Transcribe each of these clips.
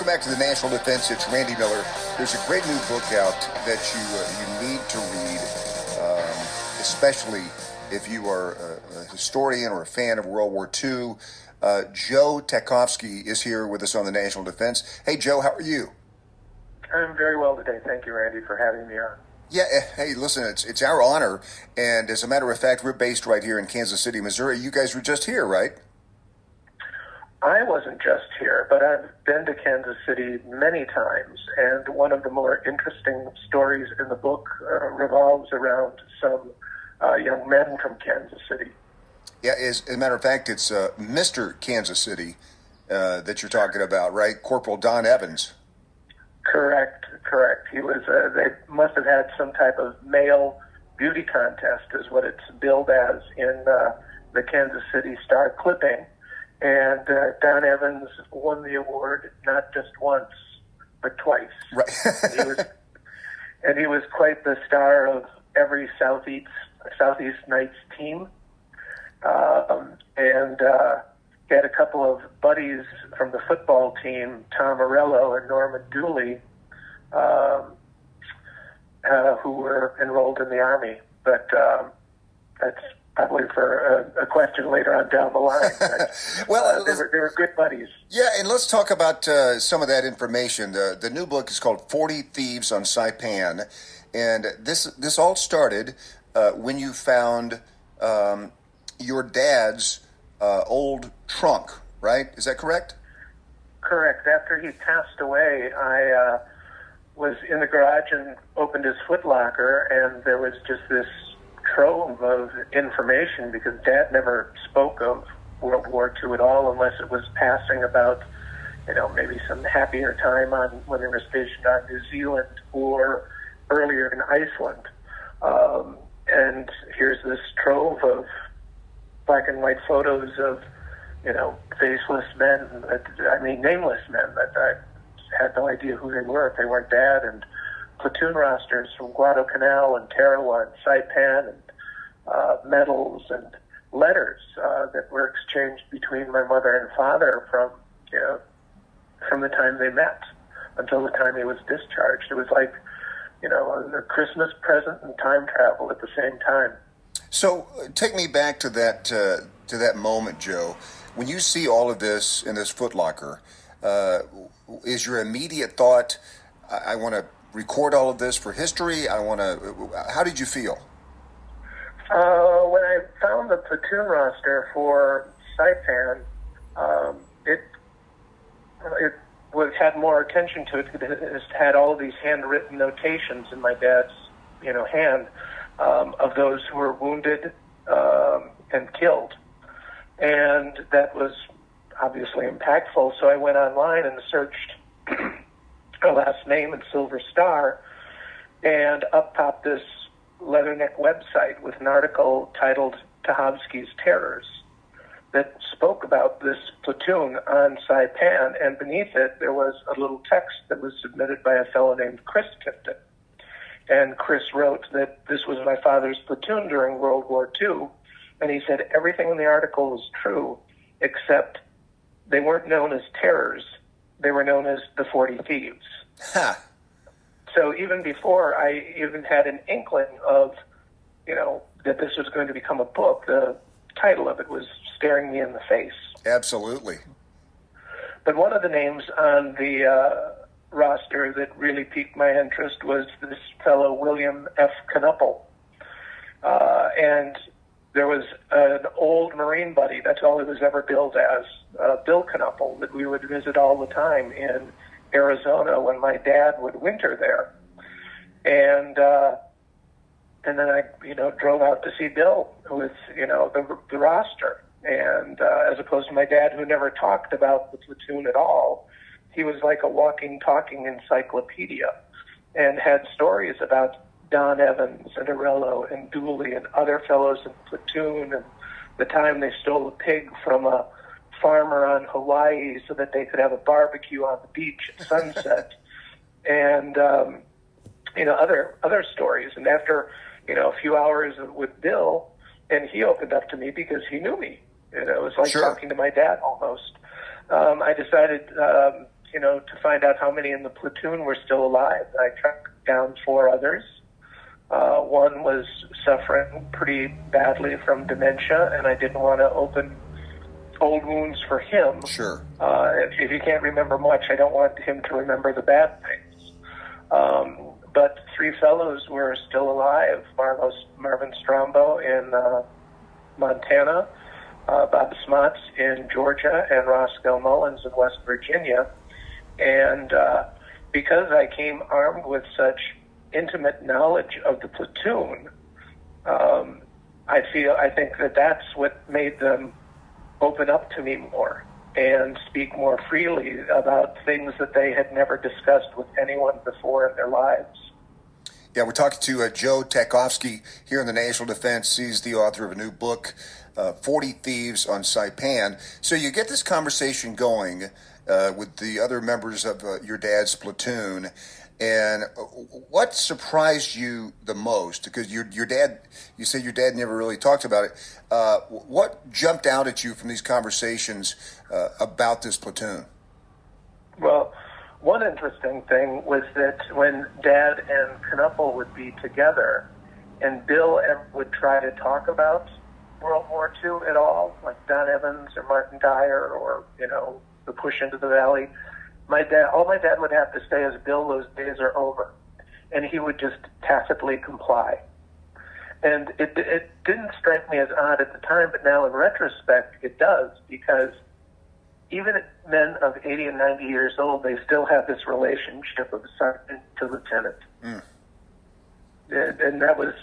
back to the National Defense. It's Randy Miller. There's a great new book out that you need to read, especially if you are a historian or a fan of World War II. Joe Tachovsky is here with us on the National Defense. Hey, Joe, how are you? I'm very well today. Thank you, Randy, for having me on. Yeah, hey, listen, it's our honor, and as a matter of fact, we're based right here in Kansas City, Missouri. You guys were just here, right? I wasn't just here, but I've been to Kansas City many times, and one of the more interesting stories in the book revolves around some young men from Kansas City. Yeah, as a matter of fact, it's Mr. Kansas City that you're talking about, right? Corporal Don Evans. Correct. He was. They must have had some type of male beauty contest, is what it's billed as in the Kansas City Star clipping. And Don Evans won the award not just once, but twice. Right. and he was quite the star of every Southeast Knights team. And he had a couple of buddies from the football team, Tom Morello and Norman Dooley, who were enrolled in the Army. But that's probably for a question later on down the line. Well, they were good buddies. Yeah, and let's talk about some of that information. The new book is called 40 Thieves on Saipan, and this all started when you found your dad's old trunk, right? Is that correct? Correct. After he passed away, I was in the garage and opened his footlocker, and there was just this trove of information because Dad never spoke of World War II at all unless it was passing about, maybe some happier time on when they were stationed on New Zealand or earlier in Iceland. And here's this trove of black and white photos of, faceless men, nameless men that I had no idea who they were if they weren't Dad, and platoon rosters from Guadalcanal and Tarawa and Saipan, and medals and letters that were exchanged between my mother and father from the time they met until the time he was discharged. It was like, a Christmas present and time travel at the same time. So take me back to that moment, Joe. When you see all of this in this footlocker, is your immediate thought, I want to record all of this for history? How did you feel? When I found the platoon roster for Saipan, it had more attention to it. It had all of these handwritten notations in my dad's, hand of those who were wounded and killed. And that was obviously impactful. So I went online and searched a last name and Silver Star, and up popped this leatherneck website with an article titled Tachovsky's Terrors that spoke about this platoon on Saipan, and beneath it there was a little text that was submitted by a fellow named Chris Tipton. And Chris wrote that this was my father's platoon during World War II, and he said everything in the article was true, except they weren't known as terrors. They were known as the 40 Thieves. Huh. So even before I even had an inkling of, that this was going to become a book, the title of it was staring me in the face. Absolutely. But one of the names on the roster that really piqued my interest was this fellow William F. Knuppel. And there was an old Marine buddy, that's all he was ever billed as, Bill Knuppel, that we would visit all the time in Arizona when my dad would winter there. And then I, drove out to see Bill with, the roster. And as opposed to my dad, who never talked about the platoon at all, he was like a walking, talking encyclopedia and had stories about Don Evans and Arello and Dooley and other fellows in the platoon, and the time they stole a pig from a farmer on Hawaii so that they could have a barbecue on the beach at sunset, and other stories. And after a few hours with Bill, and he opened up to me because he knew me. It was like Sure. talking to my dad almost. I decided to find out how many in the platoon were still alive. I tracked down 4 others. One was suffering pretty badly from dementia, and I didn't want to open old wounds for him. Sure. If he can't remember much, I don't want him to remember the bad things. But 3 fellows were still alive: Marvin Strombo in Montana, Bob Smots in Georgia, and Roscoe Mullins in West Virginia. And because I came armed with such intimate knowledge of the platoon, I think that's what made them open up to me more and speak more freely about things that they had never discussed with anyone before in their lives. Yeah, we're talking to Joe Tachovsky here in the National Defense. He's the author of a new book, 40 Thieves on Saipan. So you get this conversation going with the other members of your dad's platoon. And what surprised you the most? Because your dad, you said your dad never really talked about it. What jumped out at you from these conversations about this platoon? Well, one interesting thing was that when Dad and Knuppel would be together, and Bill would try to talk about World War II at all, like Don Evans or Martin Dyer or, the push into the valley, all my dad would have to say is, "Bill, those days are over." And he would just tacitly comply. And it didn't strike me as odd at the time, but now in retrospect, it does, because even men of 80 and 90 years old, they still have this relationship of sergeant to lieutenant. Mm. And that was,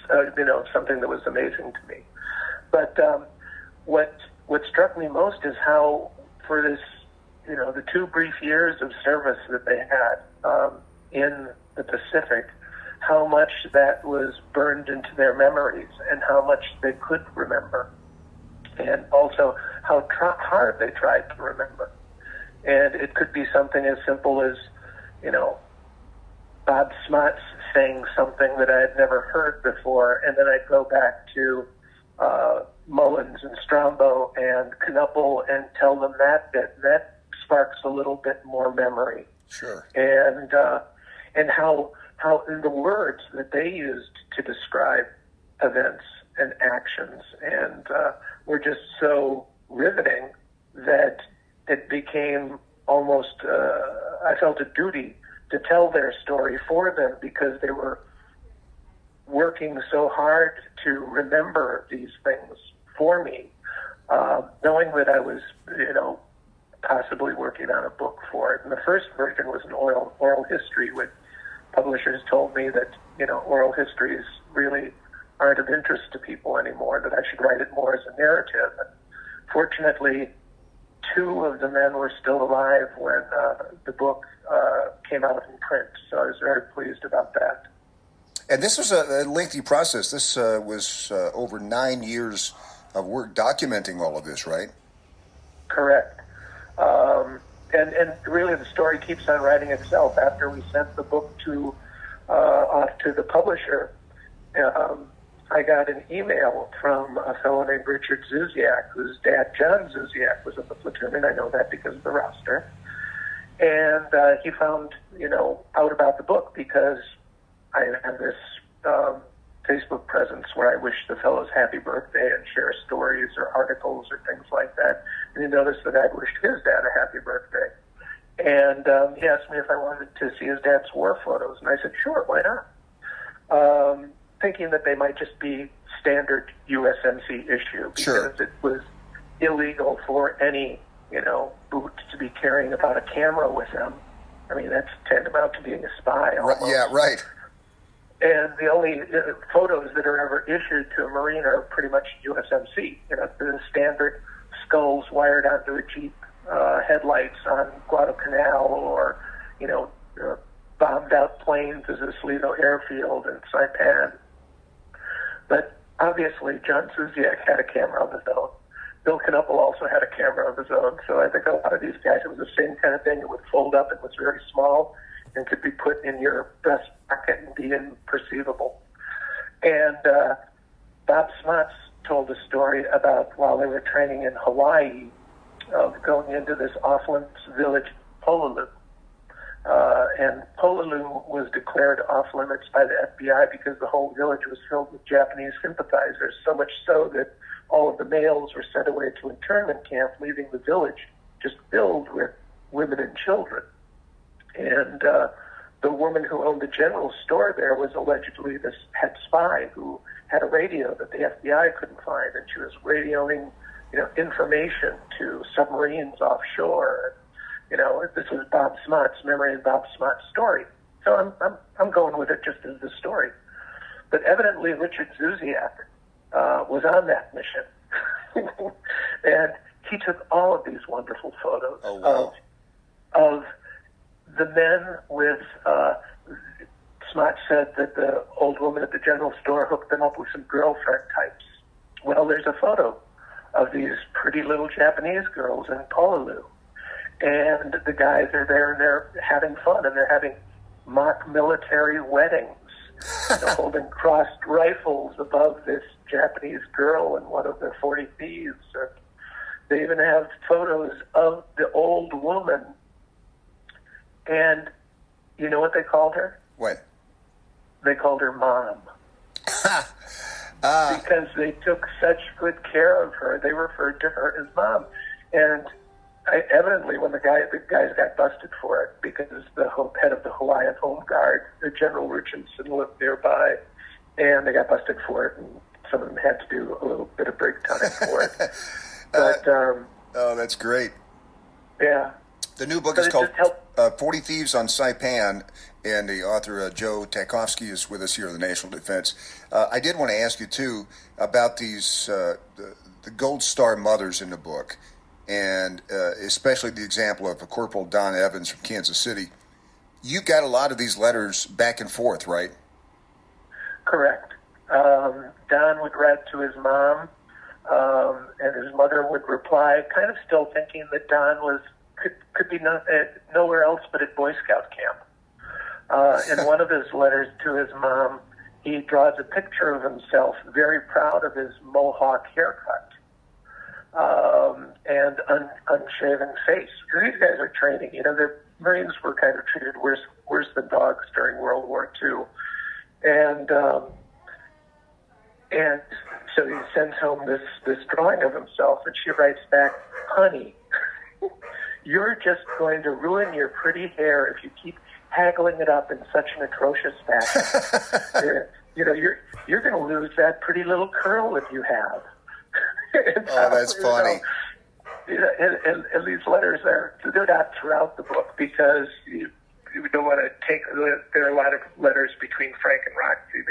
something that was amazing to me. But what struck me most is how, for this, the 2 brief years of service that they had in the Pacific, how much that was burned into their memories and how much they could remember. And also how hard they tried to remember. And it could be something as simple as, Bob Smots saying something that I had never heard before, and then I'd go back to Mullins and Strombo and Knuppel and tell them that bit. That sparks a little bit more memory. Sure. And how in the words that they used to describe events and actions and were just so riveting that it became almost, I felt a duty to tell their story for them, because they were working so hard to remember these things for me, knowing that I was, possibly working on a book for it. And the first version was an oral history, which publishers told me that, oral histories really aren't of interest to people anymore, that I should write it more as a narrative. And fortunately, 2 of the men were still alive when the book came out in print, so I was very pleased about that. And this was a lengthy process. This was over 9 years of work documenting all of this, right? Correct. And really the story keeps on writing itself. After we sent the book off to the publisher, I got an email from a fellow named Richard Zuziak, whose dad, John Zuziak, was in the platoon, and I know that because of the roster. And he found, out about the book, because I have this Facebook presence where I wish the fellows happy birthday and share stories or articles or things like that. And he noticed that I'd wished his dad a happy birthday. And he asked me if I wanted to see his dad's war photos. And I said, sure, why not? Thinking that they might just be standard USMC issue, because sure, it was illegal for any, boot to be carrying about a camera with them. I mean, that's tantamount to being a spy almost. Right, yeah, right. And the only photos that are ever issued to a Marine are pretty much USMC. The standard skulls wired onto a Jeep, headlights on Guadalcanal, or, bombed out planes as a Sligo airfield in Saipan. But obviously, John Zuziak had a camera of his own. Bill Knuppel also had a camera of his own. So I think a lot of these guys, it was the same kind of thing. It would fold up. It was very small and could be put in your breast pocket and be imperceivable. And Bob Smots told a story about while they were training in Hawaii, of going into this off-limits village, Honolulu, And Pololu was declared off limits by the FBI because the whole village was filled with Japanese sympathizers, so much so that all of the males were sent away to internment camp, leaving the village just filled with women and children. And the woman who owned the general store there was allegedly this head spy who had a radio that the FBI couldn't find, and she was radioing, information to submarines offshore. This was Bob Smott's memory and Bob Smott's story. So I'm going with it just as the story. But evidently Richard Zuziak was on that mission. And he took all of these wonderful photos of the men with, Smott said that the old woman at the general store hooked them up with some girlfriend types. Well, there's a photo of these pretty little Japanese girls in Pololu. And the guys are there and they're having fun, and they're having mock military weddings, holding crossed rifles above this Japanese girl and one of the 40 thieves. And they even have photos of the old woman. And you know what they called her? What? They called her Mom. Because they took such good care of her. They referred to her as Mom. And evidently, when the guys got busted for it, because the head of the Hawaiian Home Guard, General Richardson, lived nearby, and they got busted for it, and some of them had to do a little bit of break time for it. But oh, that's great. Yeah. The new book is called 40 Thieves on Saipan, and the author, Joe Tachovsky, is with us here in the National Defense. I did want to ask you, too, about these the Gold Star mothers in the book, and especially the example of Corporal Don Evans from Kansas City. You got a lot of these letters back and forth, right? Correct. Don would write to his mom, and his mother would reply, kind of still thinking that Don could be nowhere else but at Boy Scout camp. In one of his letters to his mom, he draws a picture of himself, very proud of his mohawk haircut and unshaven face. Because these guys are training. The Marines were kind of treated worse than dogs during World War II. And so he sends home this drawing of himself, and she writes back, "Honey, you're just going to ruin your pretty hair if you keep haggling it up in such an atrocious fashion. You're going to lose that pretty little curl that you have." Oh, that's funny. And these letters they're not throughout the book because you don't want to take. There are a lot of letters between Frank and Roxy.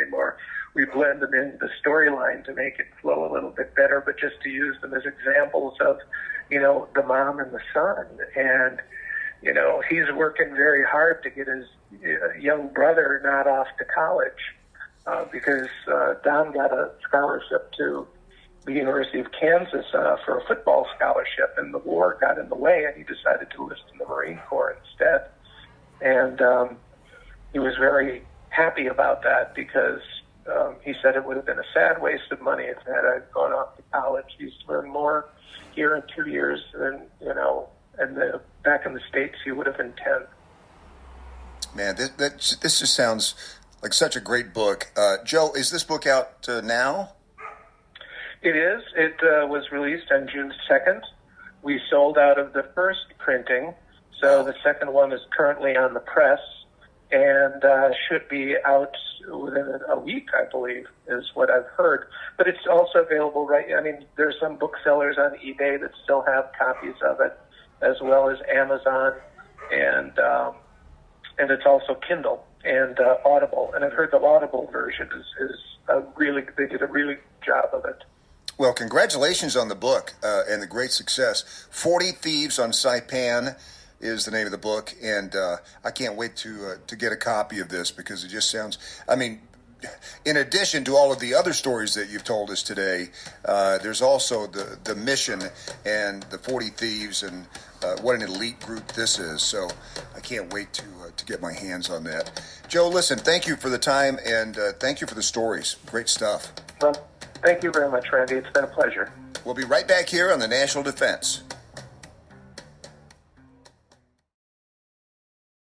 We blend them in the storyline to make it flow a little bit better, but just to use them as examples of, the mom and the son. And, he's working very hard to get his young brother not off to college because Don got a scholarship to the University of Kansas for a football scholarship, and the war got in the way, and he decided to enlist in the Marine Corps instead. And he was very happy about that because he said it would have been a sad waste of money if he had gone off to college. He's learned more here in 2 years than, and back in the States he would have in 10. Man, this just sounds like such a great book. Joe, is this book out now? It is. It was released on June 2nd. We sold out of the first printing, so the second one is currently on the press and should be out within a week, I believe, is what I've heard. But it's also available there's some booksellers on eBay that still have copies of it, as well as Amazon, and it's also Kindle and Audible. And I've heard the Audible version is they did a really good job of it. Well, congratulations on the book and the great success. 40 Thieves on Saipan is the name of the book, and I can't wait to get a copy of this because it just sounds, in addition to all of the other stories that you've told us today, there's also the mission and the 40 Thieves and what an elite group this is. So I can't wait to get my hands on that. Joe, listen, thank you for the time, and thank you for the stories. Great stuff. Well, thank you very much, Randy. It's been a pleasure. We'll be right back here on the National Defense.